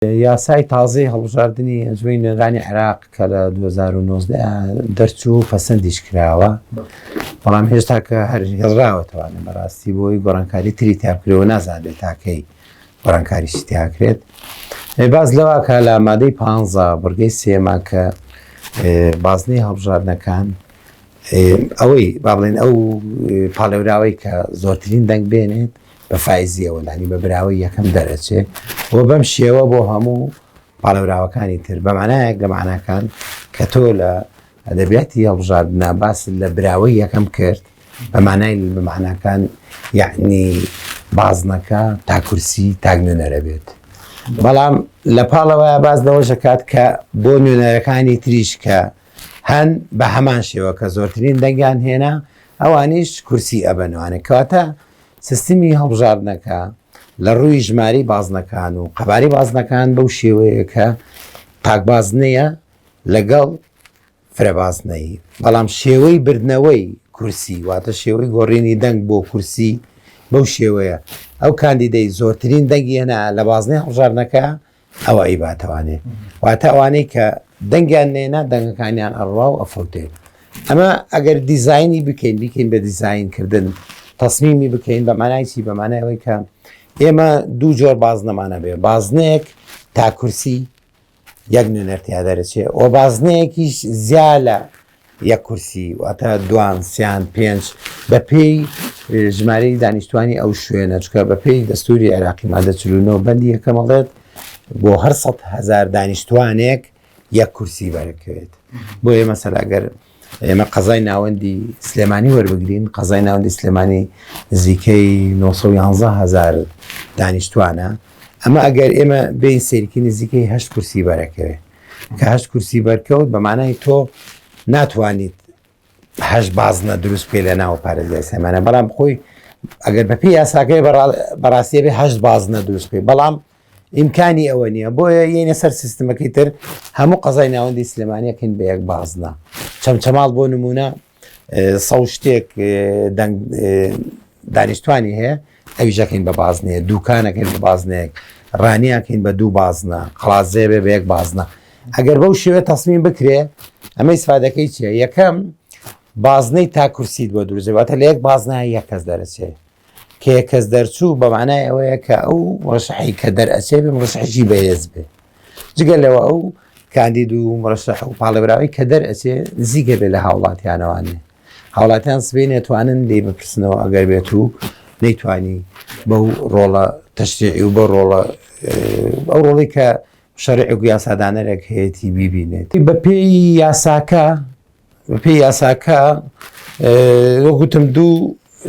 یاسای تازەی هەڵبژاردننی ئەنجومەی نوێنەرانی عێراق کە لە 2019 دەرچوو فەسەندیش کراوە، بەڵام هێشتا کە هێڵراوەتەوانێت بەڕاستی بۆی گۆڕانکاری تری تیاکرێەوە نازانێت تاکەی گۆڕانکاریشی تیاکرێت. باز لەوە کە لە مادەی 15 بڕگەی سێما کە بازنەی هەڵبژاردنەکان ئەوەی با بڵێن ئەو پاڵێوراوەی کە زۆرترین دەنگ بێنێت بە فایزیەوە لانی بە براوی یەکەم دەرەچێت و بەم شێوە بۆ هەموو پاڵێوراوەکانی تر بەمانایەک لە معناکان کە تۆ لە ئەدەبیاتی هەڵبژاردنە باس لە براوی یەکەم کرد بەمانای بەمعناکان یعنی بازنەکە تاکورسی تاک نوێنەرە بێت. بەڵام لە پاڵەوەیە باز لەوەشەکات کە بۆ نوێنەرەکانی تریش کە هەن بە هەمان شێوە کە زۆرترین دەنگیان هێنا ئەوانیش کورسی ئەبەنوانێت کەواتە سیستمی هەڵبژاردنەکە لە ڕووی ژماری بازنەکان و قەباری بازنەکان بەو شێوەیە کە تاکبازنەیە لەگەڵ فرەبازنەی، بەڵام شێوەی بردنەوەی کورسی واتە شێوەی گۆڕینی دەنگ بۆ کورسی بەو شێوەیە ئەو کاندیدەی زۆرترین دەنگی هێنا لە بازنەی هەڵبژاردنەکە ئەوە ئیباتەوانێت واتە ئەوانەی کە دەنگیان نێنا دەنگەکانیان ئەڕوا و ئەفەوتێت. ئەمە ئەگەر دیزایانی بکەین بە دیزاینکردن تەسمیمی بکەین بە مانایکی بەمانایەوەی کە ئێمە دوو جۆر بازنەمانە بێ، بازنەیەک تاکورسی یەک نوێنەرتیا دەرەچێ و بازنەیەکیش زیالە یەک کورسی واتە دوان سیان پێنج بە پێی ژمارەی دانیشتوانی ئەو شوێنە چکە بە پێی دەستوری عێراقی مادە 49 بەندی یەکەمەڵێت بۆ هەر 100,000 دانیشتوانێک یەک کورسی بەرەکەوێت. بۆ ئێمە مەسەلاگەر ئێمە قەزای ناوەندی سلێمانی وەربگرین، قەزای ناوەندی سلێمانی نزیکەی 911,000 دانیشتوانە، ئەمە ئەگەر ئێمە بین سێرکی نزیکەی 8 کورسی بەرەکەوێت کە 8 کورسی بەرکەوت بەمانای تۆ ناتوانیت 8 بازنە دروست پێ لە ناو پارێزگای سلێمانە، بەڵام خۆی ئەگەر بە پێی یاساکەی بەڕاستیە بێ 8 بازنە دروست پێ، بەڵام ئیمکانی ئەوە نییە. بۆیە یەنە سەر سیستمەکەی تر هەموو قەزای ناوەندی سلێمانیەکەین بە یەک بازنە. چەمچەماڵ بۆ نمونە 100 شتێک دانیشتوانی هەیە ئەویژەکەین بە بازنەیە، دووکانەکەین بە بازنەیەک، ڕانیاکەین بە دوو بازنە، قڵازێ بێ بە یەک بازنە. ئەگەر بەو شێوە تەسمیم بکرێ ئەمە ئیسفادەکەی چیە؟ یەکەم بازنەی تاکورسیت بۆ دروستێتە لە یەک بازنای یەک کەس دەرەچێت کە یەک کەس دەرچوو بەمانای ئەوەیە کە ئەو ڕەشحی کە دەرئەچێ بێ ڕەشحی بەهێز بێ، جگە لەوە ئەو کاندید و مڕەشح و پاڵێبراوی کە دەرئەچێ نزیکە بێ لە هاوڵاتیانەوانێ، هاوڵاتیان سبەی نێتوانن لێ بپرسنەوە ئەگەر بێت و نەیتوانی بەو ڕۆڵە تەشریعی و بە ڕۆڵە ئەو ڕۆڵی کە شەریع و یاسادانەرێک هەیەی بیبینێت. بە پێی یاساکە وەگوتم دوو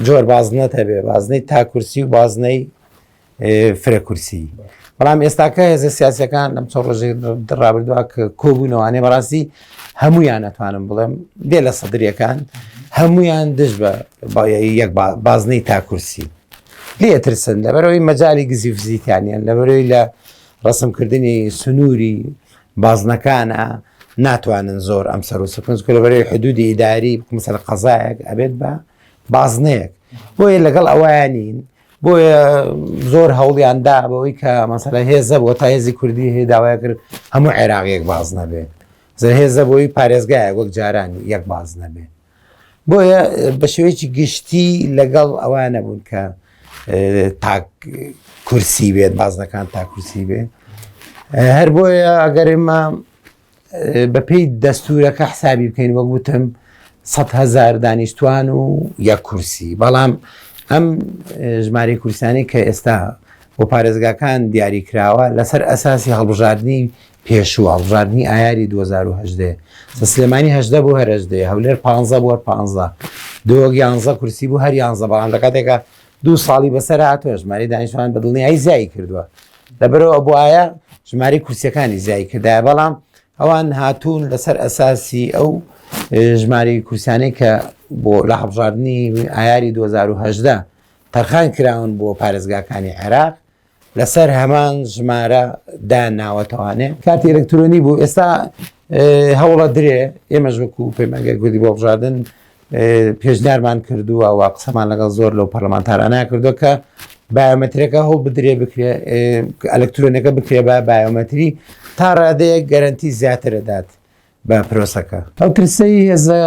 جۆر بازنەت هەبێ، بازنەی تاکورسی و بازنەی فرەکورسی. بەڵام ئێستاکە هێزە سیاسەکان لەم چەند ڕۆژێک ڕابردووە کە کۆبوونەوەوانێ بەڕاستی هەمویان نەتوانم بڵێم دێ لە سەدرریەکان هەمویان دژ بە یەک بازنەی تاکورسی لێترسن لەبەرەوەی مەجای گزی فزیکیانیان لەبەرەوەی لە ڕسمکردنی سنووری بازنەکانە ناتوانن زۆر ئەم سەر و سەکنج لەبەرەوەی حدودی ئیداری مثل قەزایەک ئەبێت بە بازنەیەک. بۆیە لەگەڵ ئەوانین بۆیە زۆر هەوڵیاندا بەوەی کە مەسەلە هێزە بۆ تا هێزی کوردی هەیە داوای کرد هەموو عێراقیەک بازنە بێ، هێزە بۆی پارێزگایە وەک جارانی یەک بازنە بێ. بۆیە بە شێوەیەکی گشتی لەگەڵ ئەوانە بوون کە تاک کورسی بێت، بازنەکان تاکورسی بێ. هەر بۆیە ئەگەر ئێمە بەپێی دەستورەکە حسابی بکەین وەک وتم 100,000 دانیشتوان و یەک کورسی، بەڵام ئەم ژمارەی کورسانی کە ئێستا بۆ پارێزگاکان دیاری کراوە لەسەر ئەساسی هەڵبژاردننی پێشوو هەڵبژاردننی ئایاری 2010 سلێمانی 18 بۆ هەرەژدێ هەولێر 15 بۆ 15 دووەک 11 کورسی بوو هەر 11، بەڵام لە کاتێکە 2 ساڵی بەسەر هاتووە ژمارەی دانیشتوان بەدڵنیایی زیایی کردووە لەبەرەوە بۆ ئایا ژمارەی کورسیەکانی زیایی کردایە، بەڵام ئەوان هاتوون لەسەر ئەساسی ئەو ژمارەی کورسانەی کە بۆ لە هەڵبژاردننی ئایاری 2010 تەرخان کراون بۆ پارێزگاکانی عێراق لەسەر هەمان ژمارە داناوەتەوانێ کاتی ئەلکترۆنی بوو. ئێستا هەوڵە درێ ئێمەش وەکو پەیمانگای کوردی بۆ هەڵبژاردن پێشنیارمان کردووە و قسەمان لەگەڵ زۆر لەو پەرلەمانتارانە کردووە کە بایۆمەتریەکە هەوڵ بدرێ بکرێ ئەلکترۆنەکە بکرێ بە بایۆمەتری تا ڕادەیەک گەرنتی زیاترەدات بە پرۆسەکە. ئەو ترسەی هێزە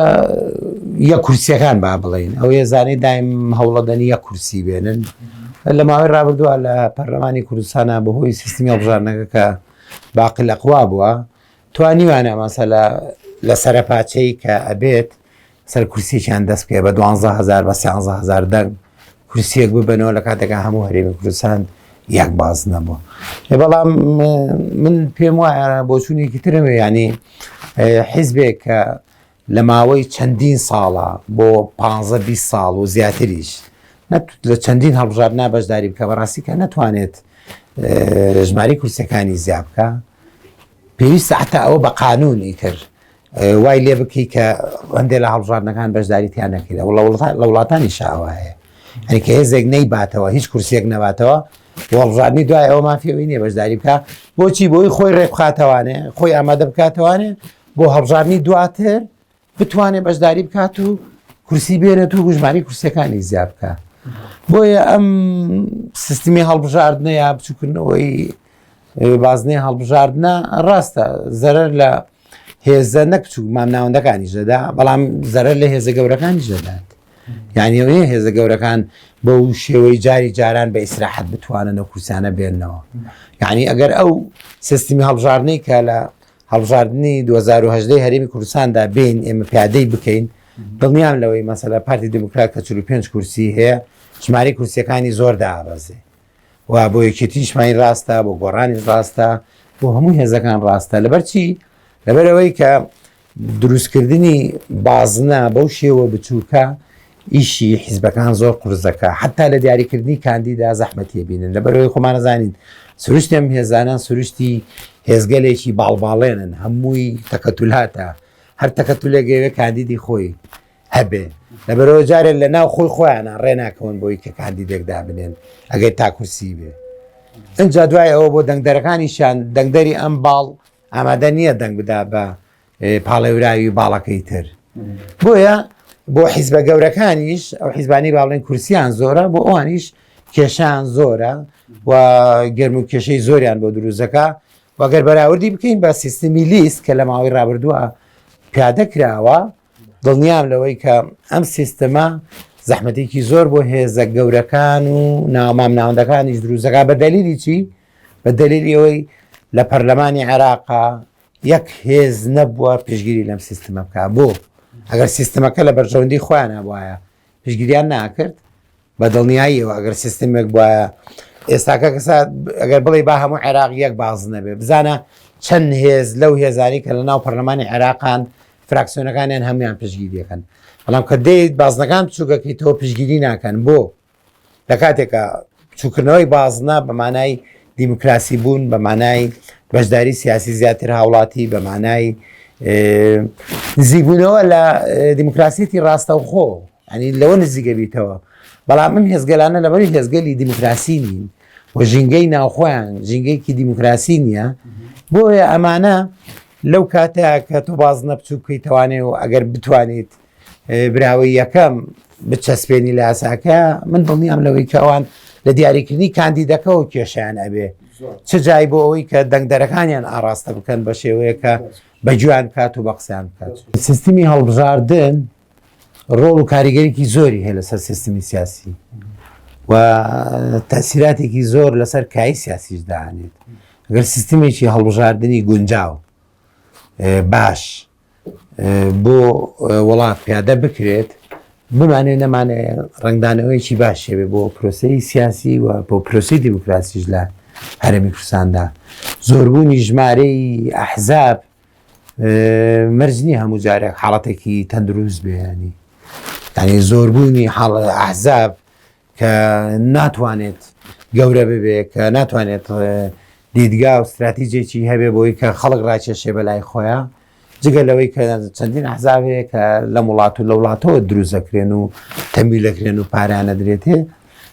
یەک کورسیەکان با بڵین ئەو ێزانەی دایم هەوڵەدەنی یەک کورسی بێنن لە ماوەی ڕابردووە لە پەرلەمانی کوردستانە بەهۆی سیستمی هەڵبژاردنەکە کە باقی لەقوا بووە توانیوانە مەسەلە لە سەرپاچەی کە ئەبێت سەر کورسییان دەست بکە بە 12,000 بە 13,000 دەنگ کورسیەک ببنەوە لە کاتێکە هەموو هەرێمی کوردستان یەک باز نەبووە. بەڵام من پێم وایە بۆچوونێکی ترمێ ینی حیزبێک کە لە ماوەی چەندین ساڵە بۆ 15-20 ساڵ و زیاتریش لە چەندین هەڵبژاردنا بەشداری بکە بەڕاستی کە نەتوانێت ژماری کورسەکانی زیاد بکە پێویستە حتا ئەوە بە قانونی تر وای لێ بکەی کە هەندێک لە هەڵبژاردنەکان بەشداریتیان نەکرێت لە وڵاتانی شاوە هەیە ئەنی کە هێزێک نەیباتەوە هیچ کورسێک نەباتەوە هەڵبژاردننی دوای ئەوە مافیەوەی نییە بەشداری بکە بۆچی بۆی خۆی ڕێبخاتەوانێ خۆی ئامادە بکاتەوانێ بۆ هەڵبژاردننی دواتر بتوانێت بەشداری بکات و کورسی بێنێت و ژماری کورسەکانی زیاد بکە. بۆیە ئەم سیستمی هەڵبژاردنە یا بچووکردنەوەی بازنەی هەڵبژاردنە ڕاستە زەرەر لە هێزە نەکچوو مامناوەندەکانی ژەدا بەڵام زەرەر لە هێزە گەورەکانی ژەدات یعنی ئەوەیە هێزە گەورەکان بەو شێوەی جاری جاران بە ئیسراحەت بتوانن ئەو کورسانە بێننەوە یعنی ئەگەر ئەو سیستمی هەڵبژاردنەی کە لە هەڵبژاردننی 2010 هەرێمی کوردستاندا بین ئێمە پیادەی بکەین دڵنیام لەوەی مەسەلە پارتی دموکرات کە 45 کورسی هەیە ژماری کورسیەکانی زۆر دابەزێ و بۆ یەکێتی ژماری ڕاستە بۆ گۆڕانی ڕاستە بۆ هەموو هێزەکان ڕاستە لەبەرچی لەبەرەوەی کە دروستکردنی بازنە بەو شێوە بچووکە ئیشی حیزبەکان زۆر قورزەکە حتا لە دیاریکردنی کاندیدا زەحمەتیە بینن لەبەرەوەی خۆمان نەزانین سروشتی ئەم هێزانان سروشتی هێزگەلێکی باڵباڵێنن هەمووی تەکەتولاتە هەر تەکەتولێگەوێ کاندیدی خۆی هەبێ لەبەرەوە جارێک لە ناو خۆی خۆیانە ڕێناکەون بۆی کە کاندیدێکدا بنێن ئەگەر تا کورسی بێ ئەجا دوای ئەوە بۆ دەنگدەرەکانیشان دەنگدەری ئەم باڵ ئامادە نییە دەنگ بدا بە پاڵێوراوی باڵەکەی تر بۆیە بۆ حیزبە گەورەکانیش ئەو حیزبانی باڵێن کورسیان زۆرە بۆ ئەوانیش کێشیان زۆرە و گەرم و کێشەی زۆریان بۆ دروستەکە وەگەر بەراوردی بکەین بە سیستمی لیست کە لە ماوەی ڕابردووە پیادە کراوە دڵنیام لەوەی کە ئەم سیستەمە زەحمەتێکی زۆر بۆ هێزە گەورەکان و ناومام ناوەندەکانیش دروستەکە بە دەلیلی چی بە دەلیلی ئەوەی لە پەرلەمانی عێراقا یەک هێز نەبووە پێشگیری لەم سیستەمە بکە بۆ ئەگەر سیستەمەکە لە بەرژەوەندی خۆیان نبووایە پشگیریان ناکرد بە دڵنیاییەوە ئەگەر سیستمێک وایە ئێستاکە کەسا ئەگەر بڵێ با هەموو عێراق یەک باز نەبێ بزانە چەند هێز لەو هێزانی کە لە ناو پەرلەمانی عێراقان فراکسیۆنەکانیان هەمویان پشگیریەکەن بەڵام کە دەیت بازنەکان بچووکەکەی تۆ پشگیری ناکەن بۆ لە کاتێکە بچووکردنەوەی بازنە بە مانای دیموکراسی بوون بە مانای بەشداری سیاسی زیاتر هاوڵاتی بە مانای نزیکبوونەوە لە دیموکراسیەتی ڕاستەوخۆ ینی لەوە نزیکە بیتەوە بەڵام ئەم هێزگەلانە لەبەری هێزگەلی دیموکراسی نین و ژینگەی ناوخۆیان ژینگەیەکی دیموکراسی نییە بۆیە ئەمانە لەو کاتەیە کە تۆ بازنە بچوو بکەیتەوانێ و ئەگەر بتوانیت براوەی یەکەم بچەسپێنی لە ئاساکە من دڵنیام لەوەی کە ئەوان لە دیاریکردنی کاندیدەکە و کێشیان ئەبێ چ جای بۆ ئەوەی کە دەنگدەرەکانیان ئاراستە بکەن بە شێوەیە کە بەگویان کات و بە قسەیان بکات سیستمی هەڵبژاردن ڕۆڵ و کاریگەریکی زۆری هەیە لەسەر سیستمی سیاسی و تەسیراتێکی زۆر لەسەر کای سیاسیش داهانێت ئەگەر سیستمێکی هەڵبژاردننی گونجاو باش بۆ وڵات پیادە بکرێت بمانێ نەمانێ ڕنگدانەوەیکی باش شێوێ بۆ پرۆسەی سیاسی و بۆ پرۆسی دیموکراسیش لە هەرێمی کوردستاندا زۆربوونی ژمارەی ئەحزاب مەرجنی هەموو جارێک حاڵەتێکی تەندروست بێنی ینی زۆربوونی ئەحزاب کە ناتوانێت گەورە ببێ کە ناتوانێت دیدگا و استراتیجێکی هەبێ بۆی کە خەڵک ڕاکێشێ بەلای خۆیان جگە لەوەی کە چەندین ئەحزابەیە کە لە وڵات و لە وڵاتەوە دروست دەکرێن و تەمبیل دەکرێن و پارانە درێتێ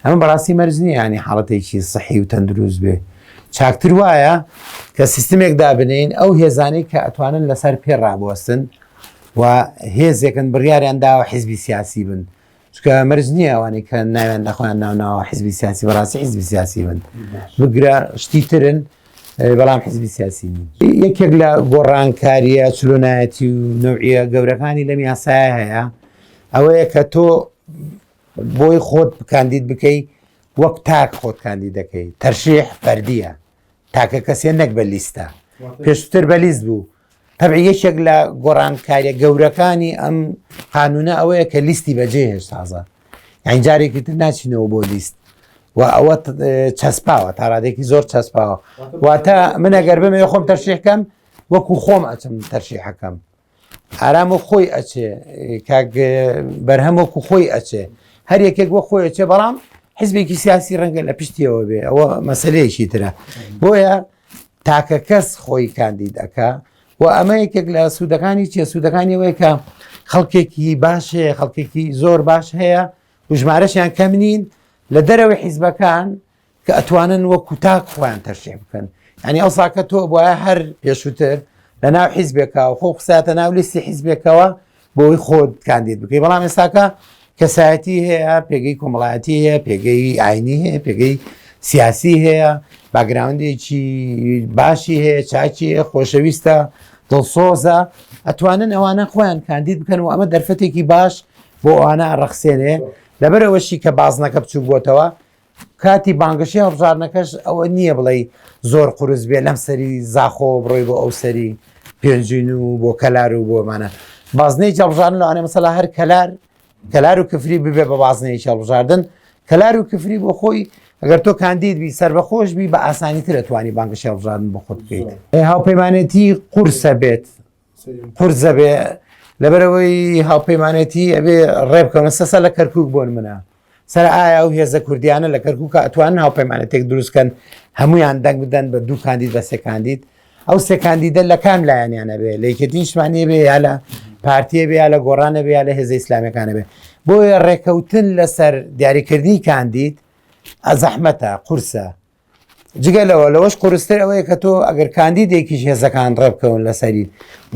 ئەمە بەڕاستی مەرجنی ینی حاڵەتێکی سەحی و تەندروست بێ چاکتر وایە کە سیستمێک دابنین ئەو هێزانەی کە ئەتوانن لەسەر پێ ڕابوەستن و هێزێکن بڕیاریان داوە حیزبی سیاسی بن چکە مەرج نییە ئەوانەی کە ناوێن دەخۆیان ناوناوە حیزبی سیاسی بەڕاستی حیزبی سیاسی من بگرە شتی ترن بەڵام حیزبی سیاسی نین. یەکێک لە گۆڕانکاریە چلۆنایەتی و نەوعیە گەورەکانی لەم یاسایە هەیە ئەوەیە کە تۆ بۆی خۆت کاندید بکەی وەک تاک خۆت کاندید دەکەی. تەرشیح فەردیە، تاکە کەسێ نەک بە لیستە، پێشتر بە لیست بوو. تەبعی یەکێک لە گۆڕانکاریە گەورەکانی ئەم قانونە ئەوەیە کە لیستی بەجێ هێشت تازە، یعنی جارێکی تر ناچینەوە بۆ لیست و ئەوە چەسپاوە تا ڕادێکی زۆر چەسپاوە. واتە من ئەگەر بمێ خۆم تەرشیحکەم وەکو خۆم ئەچم تەرشیحەکەم، ئارام و خۆی ئەچێ، کاک بەرهەم وەکو خۆی ئەچێ، هەر یەکێک وە خۆی ئەچێ، بەڵام حیزبێکی سیاسی ڕەنگە لە پشتیەوە بێ، ئەوە مەسەلەیەکی ترە. بۆیە تاکە کەس خۆی کاندید ئەکا و ئەمە یەکێک لە سوودەکانی چیە؟ سوودەکانی ئەوەیە کە خەڵکێکی باش هەیە، خەڵکێکی زۆر باش هەیە و ژمارەشیان کەم نین لە دەرەوەی حیزبەکان کە ئەتوانن وەکو تاک خۆیان تەرشیح بکەن. ینی ئەو ساکە تۆ بۆیە هەر پێشووتر لە ناو حیزبێکەوە خۆ قساتە ناو لیستی حیزبێکەوە بۆی خۆت کاندید بکەی، بەڵام ئێستاکە کەسایەتی هەیە، پێگەی کۆمەڵایەتی هەیە، پێگەی ئاینی هەیە، پێگەی سیاسی هەیە، باگراوندێکی باشی هەیە، چاکی هەیە، خۆشەویستە، دڵسۆزە، ئەتوانن ئەوانە خۆیان کاندید بکەن و ئەمە دەرفەتێکی باش بۆ ئەوانە ڕەخسێنێ. لەبەرەوەشی کە بازنەکە بچوو بۆتەوە کاتی بانگەشی هەڵبژارنەکەش ئەوە نییە بڵێ زۆر قورس بێ لەم سەری زاخۆ بڕۆی بۆ ئەو سەری پێنجین و بۆ کەلار و بۆمانە بازنەی هەڵبژاردن لەوانێ مەسەلا هەر کەلار و کفری ببێ بە بازنەیەکی هەڵبژاردن. کەلار و کفری بۆ خۆی ئەگەر تۆ کاندید بی سەربەخۆش بی بە ئاسانی تر دەتوانی بانگەشی هەڵبژاردن بۆ خۆت بکەیت. هاوپەیمانێتی قورسە بێت، قورسە بێ، لەبەرەوەی هاوپەیمانێتی ئەبێ ڕێبکەونە سەسە لە کەرکووک بۆن منە سەر ئایا و هێزە کوردیانە لە کەرکووکە ئەتوانن هاوپەیمانێتێک دروستکەن هەمویان دەنگ بدەن بە دوو کاندید بە سێ کاندید. ئەو سێ کاندیدە لە کام لایەنیانە بێ، لە یەکێتیشمانێ بێ، یا لە پارتیە بێ، یا لە گۆڕانە بێ، یا لە هێزە ئیسلامیەکانە بێ. بۆیە ڕێکەوتن لەسەر دیاریکردنی کاندید ئەزەحمەتە، قورسە. جگەلەوە لەوەش قورستر ئەوەیە کە تۆ ئەگەر کاندیدێکیش هێزەکان ڕێبکەون لەسەری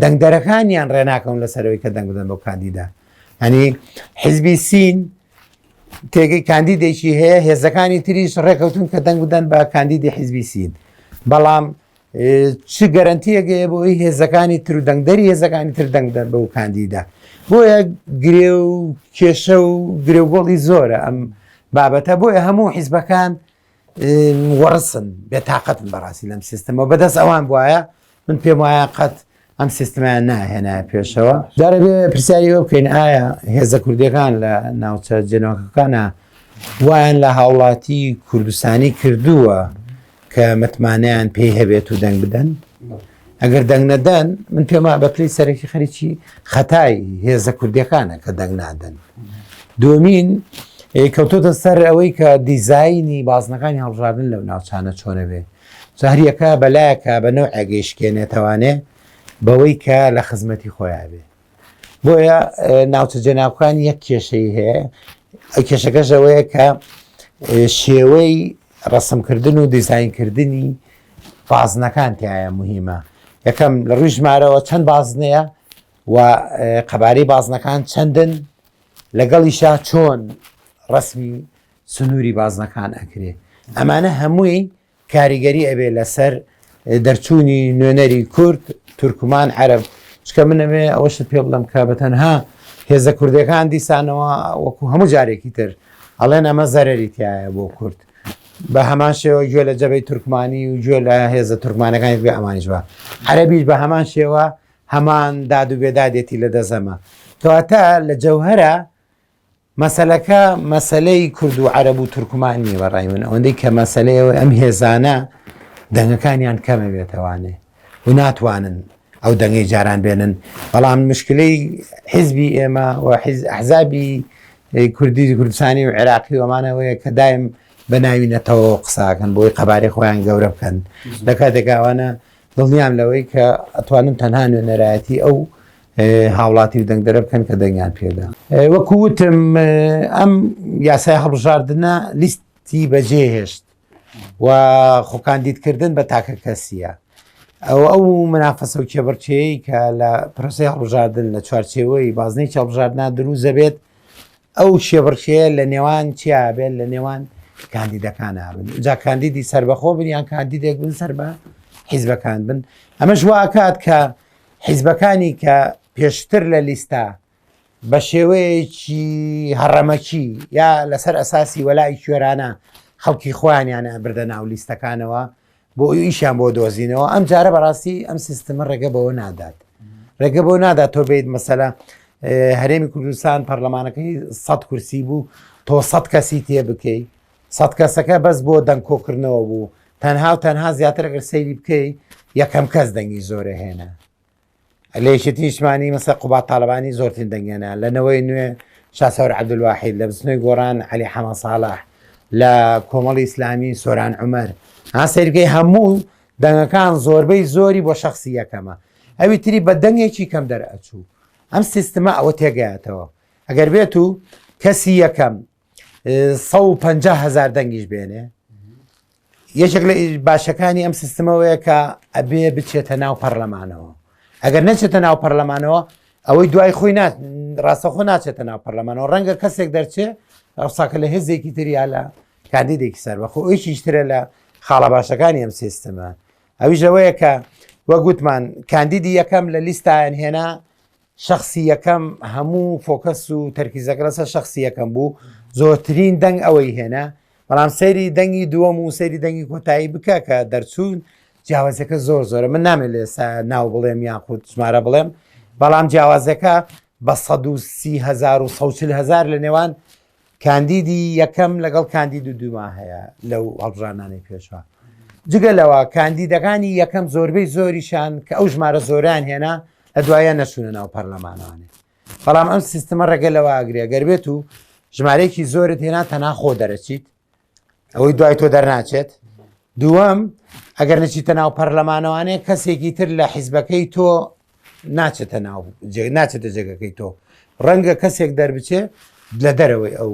دەنگدەرەکانیان ڕێناکەون لەسەرەوەی کە دەنگ بدەن بۆ کاندیدا. ینی حیزبی سین تێگەی کاندیدێکی هەیە، هێزەکانی تریش ڕێکەوتون کە دەنگ بدەن بە کاندیدی حیزبی سین، بەڵام چ گەرنتیەگەیە بۆ ئەوی هێزەکانی تر و دەنگدەری هێزەکانی تر دەنگ بدەن بەو کاندیدا. بۆیە گرێ و کێشە و گرێوگۆڵی زۆرە ئەم بابەتە. بۆیە هەموو حیزبەکان وەڕسن بێتاقەتن بەڕاستی لەم سیستەمەوە، بەدەست ئەوان بواە من پێم وایە قەت ئەم سیستەمیان ناهێنا پێشەوە. دارەبێ پرسیاریەوە بکەین ئایا هێزە کوردیەکان لە ناوچە جێنەوەکەکانە وایان لە هاوڵاتی کوردستانی کردووە کە متمانیان پێی هەبێت و دەنگ بدەن؟ ئەگەر دەنگ نەدەن من پێم وایە بە پلەی سەرەکی خەریکی خەتای هێزە کوردیەکانە کە دەنگ نادەن. دومین کەوتۆتە سەر ئەوەی کە دیزاینی بازنەکانی هەڵبژاردن لەو ناوچانە چۆنە بێ، هەریەکە بەلایەکە بە نەوع ئەگەیشکێنێتەوانێ بەوەی کە لە خزمەتی خۆیان بێ. بۆیە ناوچە جێناوەکان یەک کێشەی هەیە، کێشەکەش ئەوەیە کە شێوەی ڕەسمکردن و دیزاینکردنی بازنەکان تایە مهمە. یەکەم لە ڕووی ژمارەوە چەند بازنەیە و قەبارەی بازنەکان چەندن، لەگەڵیشا چۆن ڕسمی سنووری بازنەکان ئەکرێ. ئەمانە هەمووی کاریگەری ئەبێ لەسەر دەرچوونی نوێنەری کورد، تورکمان، عەرەب. چکە منەوێ ئەوەشت پێ بڵم کە بەتەنها هێزە کوردەکان دیسانەوە وەکو هەموو جارێکی تر ئەڵێن ئەمە زەرەری تایە بۆ کورد، بە هەمان شێوە گوێ لە جەبەی تورکمانی و گوێ لە هێزە تورکمانەکانی بێ ئەمانیش بە عەرەبیش بە هەمان شێوە هەمان داد و بێدادێتی لە دەزەمە. کەواتە لە جەوهەرە مەسەلەکە مەسەلەی کورد و عەرەب و تورکمانی بەڕای من ئەوەندەی کە مەسەلەیەوە ئەم هێزانە دەنگەکانیان کەمە بێتەوانێ و ناتوانن ئەو دەنگەی جاران بێنن. بەڵام مشکلەی حیزبی ئێمە و ئەحزابی کوردستانی و عێراقی وەمانەوەیە کە دایم بەناوینەتەوە قساکەن بۆی قەبارەی خۆیان گەورە بکەن، لە کاتێکاوانە دڵنیام لەوەی کە ئەتوانن تەنها نوێنەرایەتی ئەو هاوڵاتی و دەنگدەرە بکەن کە دەنگیان پێدا. وەکووتم ئەم یاسای هەڵبژاردنە لیستی بەجێ هێشت و خۆکاندیدکردن بە تاکە کەسیە. ئەو منافەسە و کێبڕچەیەی کە لە پرۆسەی هەڵبژاردن لە چوارچێوەی بازنەی هەڵبژاردنە دروست دەبێت ئەو شێبڕکێ لە نێوان چیابێت لە نێوان کاندیدەکانە بن جا کاندیدی سربەخۆ بن یان کاندیدێک بن سەر بە حیزبەکان بن ئەمەش واکات کە حیزبەکانی کە پێشتر لە لیستا بە شێوەیەکی هەڕەمەکی یا لەسەر ئەساسی وەلای کوێرانە خەڵکی خۆیانیانە بردە ناو لیستەکانەوە بۆ ئیشیان بۆ دۆزینەوە ئەم جارە بەڕاستی ئەم سیستەمە ڕێگە بەوە نادات ڕێگە بۆ نادات تۆ بێت مەسەلا هەرێمی کوردستان پەرلەمانەکەی 100 کورسی بوو تۆ 100 کەسی تێ بکەی 100 کەسەکە بەس بۆ دەنگکۆکردنەوە بوو تەنها و تەنها زیاتر ئەگەر سەیری بکەی یەکەم کەس دەنگی زۆرە هێنا لێشتی نیشتمانی مەسە قوبات تاالبانی زۆرترین دەنگێنە لەنەوەی نوێ شاسەور عەبدولواحید لە بچنەوەی گۆڕان عەلی حەمە ساڵح لە کۆمەڵی ئیسلامی سۆران عومەر سەیرگەی هەموو دەنگەکان زۆربەی زۆری بۆ شخصی یەکەمە ئەوی تری بە دەنگێکی کەم دەرئەچوو ئەم سیستمە ئەوە تێگەیاتەوە ئەگەر بێت و کەسی یەکەم 150,000 دەنگیش بێنێ یەکێک لە باشەکانی ئەم سیستمەوەیە کە ئەبێ بچێتە ناو پەرلەمانەوە ئەگەر نەچێتە ناو پەرلەمانەوە ئەوەی دوای خۆی ڕاستەخۆ ناچێتە ناو پەرلەمانەوە ڕەنگە کەسێک دەرچێ ئەوساکە لە هێزێکی تریا لە کاندیدێکی سەربەخۆ ئەویشیش ترە لە خاڵە باشەکانی ئەم سیستمە ئەویش ئەوەیە کە وە گوتمان کاندیدی یەکەم لە لیستایان هێنا شخصی یەکەم هەموو فۆکەس و تەرکیزەکە لەسەر شخصی یەکەم بوو زۆرترین دەنگ ئەوەی هێنا بەڵام سەیری دەنگی دووەم و سەیری دەنگی کۆتایی بکە کە دەرچوون جیاوازەکە زۆرە من نامێت لێ ناو بڵێم یاخود ژمارە بڵێم بەڵام جیاوازەکە بە 130,000 و 140,000 لە نێوان کاندیدی یەکەم لەگەڵ کاندید و دووما هەیە لەو هەڵبژانانەی پێشوە جگە لەوە کاندیدەکانی یەکەم زۆربەی زۆریشان کە ئەو ژمارە زۆریان هێنا لە دوایە نەچوونە ناو پەرلەمانەوانێ بەڵام ئەم سیستەمە ڕێگە لەوە ئاگرێ گەربێت و ژمارەیەکی زۆرت هێنا تەنها خۆ دەرەچیت ئەوەی دوای تۆ دەرناچێت دووەم ئەگەر نەچیتە ناو پەرلەمانەوانێ کەسێکی تر لە حیزبەکەی تۆ ناچێتە جێگەکەی تۆ ڕەنگە کەسێک دەربچێ لە دەرەوەی ئەو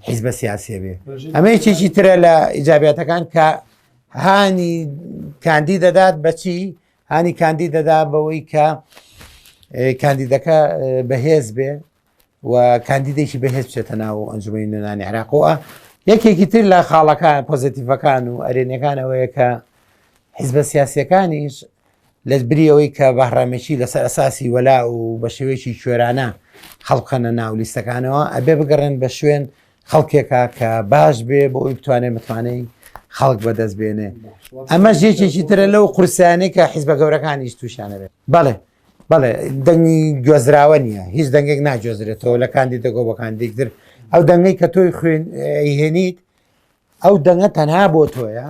حیزبە سیاسیە بێ ئەمە چێکی ترە لە ئیجابیاتەکان کە هانی کاندی دەدات بەچی هانی کاندی دەدا بەوەی کە کاندیدەکە بەهێز بێ و کاندیدێکی بەهێز بچێتە ناو ئەنجومەی نوێنانی عێراقەوە یەکێکی تر لە خاڵەکان پۆزیتیڤەکان و ئەرێنیەکانەوەیە کە حیزبە سیاسیەکانیش لە بریەوەی کە بەهڕامێکی لەسەر ئەساسی وەلا و بە شێوەیەکی کوێرانە خەڵقەنە ناو لیستەکانەوە ئەبێ بگەڕێن بە شوێن خەڵکێکە کە باش بێ بۆ ئەوی بتوانێت متوانەی خەڵک بەدەست بێنێ ئەمە یەکێکی ترە لەو قورسیانەی کە حیزبە گەورەکانیش تووشانە بێت بەڵێ دەنگی گوێزراوە نییە هیچ دەنگێک ناگوێزرێتەوە لە کاندیدەگۆ بە کاندیدتر ئەو دەنگەی کە تۆی خوێن هێنیت ئەو دەنگە تەنها بۆ تۆیە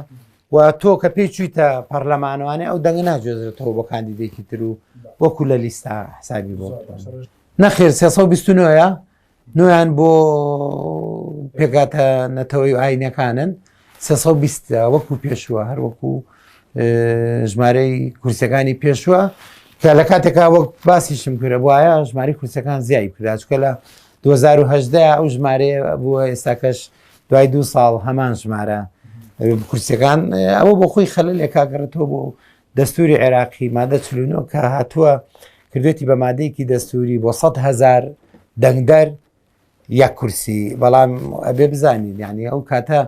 و تۆ کە پێی چوویتە پەرلەمانوانێ ئەو دەنگە ناگوێزرێتەوە بۆ کاندیدێکی تر و وەکو لە لیستا حسابی بۆ نەخێر 329ە نویان بۆ پێکاتە نەتەوەی ئاینەکانن 320 وەکو پێشووە هەر وەکو ژمارەی کورسەکانی پێشووە کە لە کاتێکا وەک باسیشم کردە وایە ژماری کورسەکان زیای کردا چکە لە 2010 ئەو ژمارەیە بووە ئێستاکەش دوای 2 ساڵ هەمان ژمارە کورسەکان ئەوە بۆ خۆی خەلە لێکاگەڕێتەوە بۆ دەستوری عێراقی مادە 49 کە هاتووە کردوێتی بە مادەیەکی دەستوری بۆ 100,000 دەنگدەر یەک کورسی بەڵام ئەبێ بزانین یعنی ئەو کاتە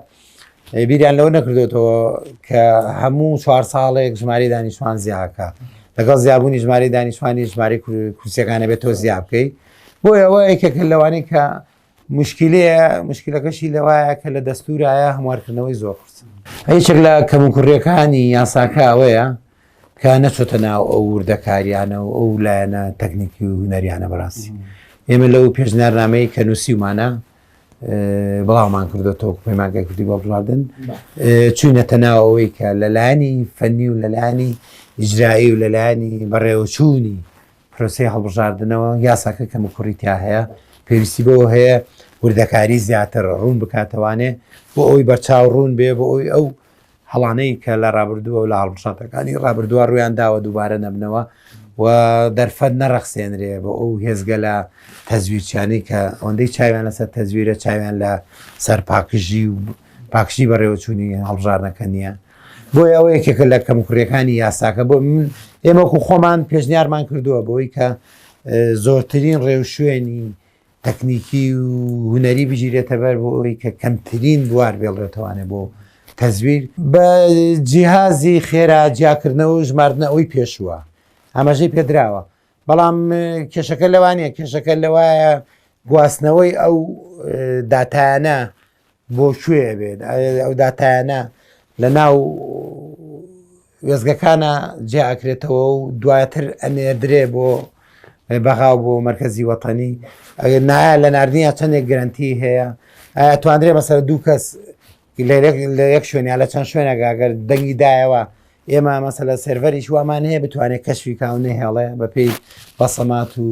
بیریان لەوە نەکردوێتەوە کە هەموو 4 ساڵێک ژماری دانیشتوان زیاکە لەگەڵ زیابوونی ژماری دانیشتوانی ژماری کورسەکانە بێتەوە زیاب بکەیت بۆ ئەوە یەکێک لەوانەی کە مشکلەکەشی لەوایە کە لە دەستورایە هەموارکردنەوەی زۆر قورسە هیچێک لە کەموکوڕیەکانی یاساکە ئەوەیە کە نەچۆتە ناو ئەو وردەکاریانە و ئەو لایەنە تەکنیکی و هونەریانە بەڕاستی ئێمە لەو پێشنیارنامەی کە نووسیمانە بڵاومان کردوەوە پەیمانگای کوردی بۆ بڵاردن چوونەتە ناو ئەوەی کە لەلایەنی فەنی و لەلایەنی ئیجرایی و لەلایەنی بەڕێوەچوونی پرۆسەی هەڵبژاردنەوە یاساکە کەموکوڕیتیا هەیە پێویستی بەوە هەیە وردەکاری زیاتر ڕوون بکاتەوانێ بۆ ئەوی بەرچاو ڕوون بێ بۆ ئەوی ئەو هەڵانەی کە لە ڕابردووە و لە هەڵبژاتەکانی ڕابردووە ڕویان داوە دووبارە نەبنەوە و دەرفەت نەڕەخسێنرێ بۆ ئەو هێزگە لە تەزویرچانی کە ئەوەندەی چاویان لەسەر تەزویرە چاویان لە سەر پاکژی و پاکشی بەڕێوەچوونی هەڵبژارنەکە نییە بۆی ئەوە یەکێکە لە کەموکوڕیەکانی یاساکە بۆ ئێمەکو خۆمان پێشنیارمان کردووە بۆی کە زۆرترین ڕێوشوێنی تەکنیکی و هوەری بژیرێتە بەر بۆ ئەوەی کە کەمترین بوار بێڵێتوانێت بۆ تەزویر بە جیهازی خێرا جیاکردنەوە و ژماردنە ئەوی پێشووە ئاماژەی پێدراوە بەڵام کێشەکە لەوانەیە کێشەکە لەوایە گواستنەوەی ئەو داتایانە بۆ کوێ بێت ئەو داتایانە لە ناو وێزگەکانە جیاکرێتەوە و دواتر ئەنێدرێ بۆ بەغاو بۆ مرکزی وەتەنی نایە لە نردنیە چەندێک گرنتی هەیە توانرێ مەسەر دوو کەس لە یەک شوێنیا لە چەند شوێنەگەر دەنگی دایەوە ئێمە مەسەلە سێڤەریش وامان هەیە بتوانێت کەشوی کاونێ هێڵێ بەپێی بەسەمات و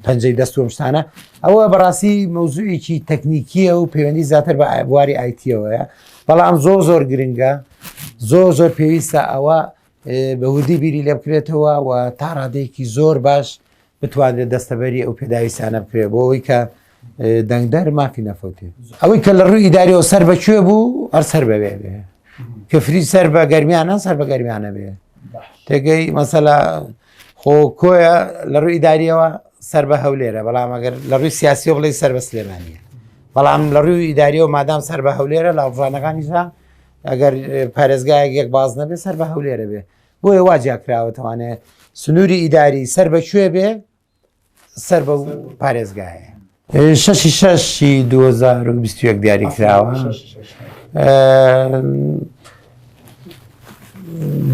پەنجەی دەست و شتانە ئەوە بەڕاستی مەوزوعێکی تەکنیکیە و پەیوەندی زیاتر بە بواری ئایتیەوەیە بەڵام زۆر گرنگە زۆر پێویستە ئەوە بەوردی بیری لێ بکرێتەوە و تا ڕادەیەکی زۆر باش بتوانێت دەستەبەری ئەو پێداویستانە بکرێت بۆ ئەوەی کە دەنگدار مافی نەفەوتێ ئەوەی کە لە ڕووی ئیداریەوە سەر بەکوێ بوو هەر سەر بەبێ بێ کەفری سەر بە گەرمیانە سەر بە گەرمیانە بێ تێگەی مەسەلا خۆ کۆیە لە ڕووی ئیداریەوە سەر بە هەولێرە بەڵام ئەگەر لە ڕووی سیاسی بڵێ سەر بە سلێمانیە بەڵام لە ڕووی ئیداریەوە مادام سەر بە هەولێرە لە هەڵبژانەکانیشا ئەگەر پارێزگایەک یەک باز نەبێ سەر بە هەولێرە بێ بۆیە واجیاکراوەتەوانێت سنووری ئیداری سەر بەکوێ بێ سەر بە پارێزگایە 6 2021 دیاری کراوە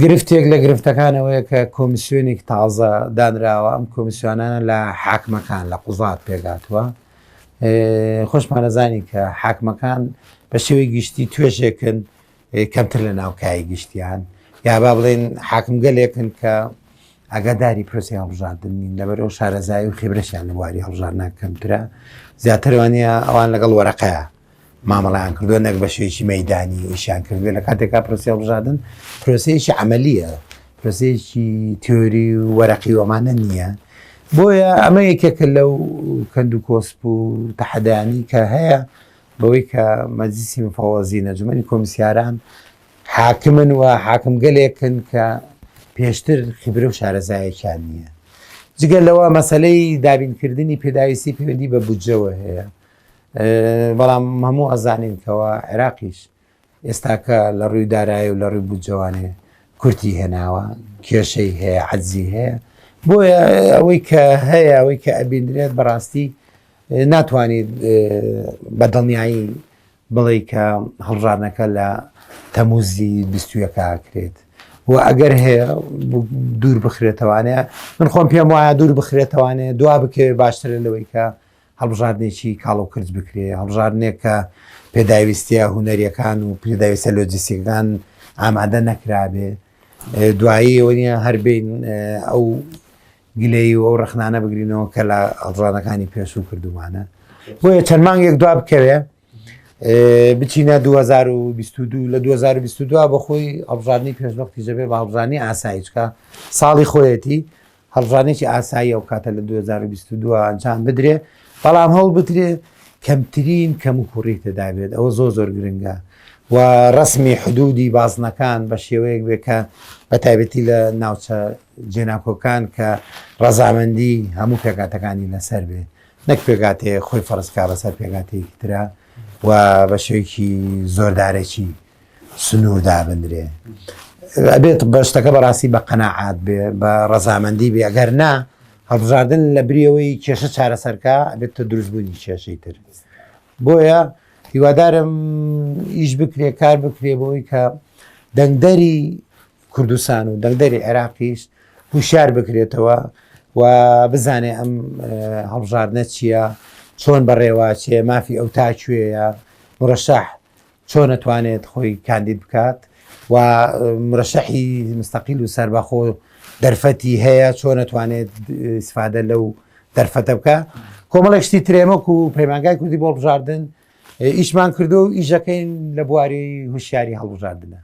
گرفتێک لە گرفتەکانەوەیە کە کۆمیسیۆنێک تازە دانراوە ئەم کۆمیسیۆنانە لە حاکمەکان لە قوزات پێگاتووە خۆشمانەزانی کە حاکمەکان بە شێوەی گشتی توێژێکن کەمتر لە ناوکایی گشتیان یا با بڵێن حاکمگەلێکن کە ئەگەداری پرۆسی هەڵبژاردن نین لەبەرەوە شارەزایی و خێبرەشیان لە بواری هەڵبژاردنە کەمترە زیاترەوەنیە ئەوان لەگەڵ وەرەقەیە مامەڵیان کردووە نەک بە شێوەیەکی مەیدانی ئیشیان کردوێ لە کاتێکا پرۆسی هەڵبژاردن پرۆسەیەکی عەمەلیە پرۆسەیەکی تیۆری و وەرەقی وەمانە نییە بۆیە ئەمە یەکێکە لەو کەند و کۆسپ و تەحەدایانی کە هەیە بەوەی کە مەجلیسی مفەوەزی نەجمەنی کۆمیسیاران حاکمن و حاکمگەلێکن کە پێشتر خبرە و شارەزایەکیان نییە جگەل لەوە مەسەلەی دابینکردنی پێداویستی پەیوەندی بە بودجەوە هەیە بەڵام هەموو ئەزانین کەەوە عێراقیش ئێستاکە لە ڕووی دارایی و لە ڕووی بودجەوانێ کورتی هێناوە کێشەی هەیە عەجزی هەیە بۆیە ئەوەی کە هەیە ئەوەی کە ئەبیندرێت بەڕاستی ناتوانێت بەدڵنیایی بڵێ کە هەڵبژاردنەکە لە تەموزی 21 کرێت و ئەگەر هەیە دوور بخرێتەوانەیە من خۆم پێم وایە دوور بخرێتەوانێ دوا بکێ باشترە لەوەی کە هەڵبژاردنێکی کاڵ و کرد بکرێ هەڵبژاردنێک کە پێداویستیە هوەریەکان و پێداویستە لۆجیستیکەکان ئامادە نەکرابێ دوایی ئەوە نیە هەربین ئەو گلەی و ئەو ڕخنانە بگرینەوە کە لە هەڵبژاردنەکانی پێشوو کردومانە بۆیە چەند مانگێک دوا بکەوێ بچینە 2022 لە 2022 بەخۆی هەڵبژاردننی پێشوەختی جەبێ بە هەڵبژاردننی ئاساییچکە ساڵی خۆیەتی هەڵبژاردنێکی ئاسایی ئەو کاتە لە 2022 ئەنجام بدرێ بەڵام هەوڵ بترێ کەمترین کەم و کوڕی تێدا بێت ئەوە زۆر گرنگە و ڕسمی حدودی بازنەکان بە شێوەیەک بێ کە بە تایبەتی لە ناوچە جێناکۆکان کە ڕەزامەندی هەموو پێکاتەکانی لەسەر بێت نەک پێگاتێ خۆی فەرزکا بەسەر پێگاتێکی ترە و بە شێوەیەکی زۆردارێکی سنووردا بندرێ ئەبێت بەشتەکە بەڕاستی بە قەناعات بێ بە ڕەزامەندی بێ ئەگەر نا هەڵبژاردن لە بریەوەی کێشە چارەسەرکە ئەبێتە دروستبوونی کێشەی تر بۆیە هیوادارم ئیش بکرێ کار بکرێ بۆی کە دەنگدەری کوردستان و دەنگدەری عێراقیش هوشیار بکرێتەوە و بزانێ ئەم هەڵبژاردنە چییە چۆن بەڕێواچێ مافی ئەو تاکوێیە مرەشەح چۆن نەتوانێت خۆی کاندید بکات و مرەشەحی مستەقیل و سەربەخۆ دەرفەتی هەیە چۆن نەتوانێت ئیسفادە لەو دەرفەتە بکە کۆمەڵێک شتی ترێمەک و پەیمانگای کوردی بۆ هەڵبژاردن ئیشمان کردو و ئیژەکەین لە بواری هوشیاری هەڵبژاردنە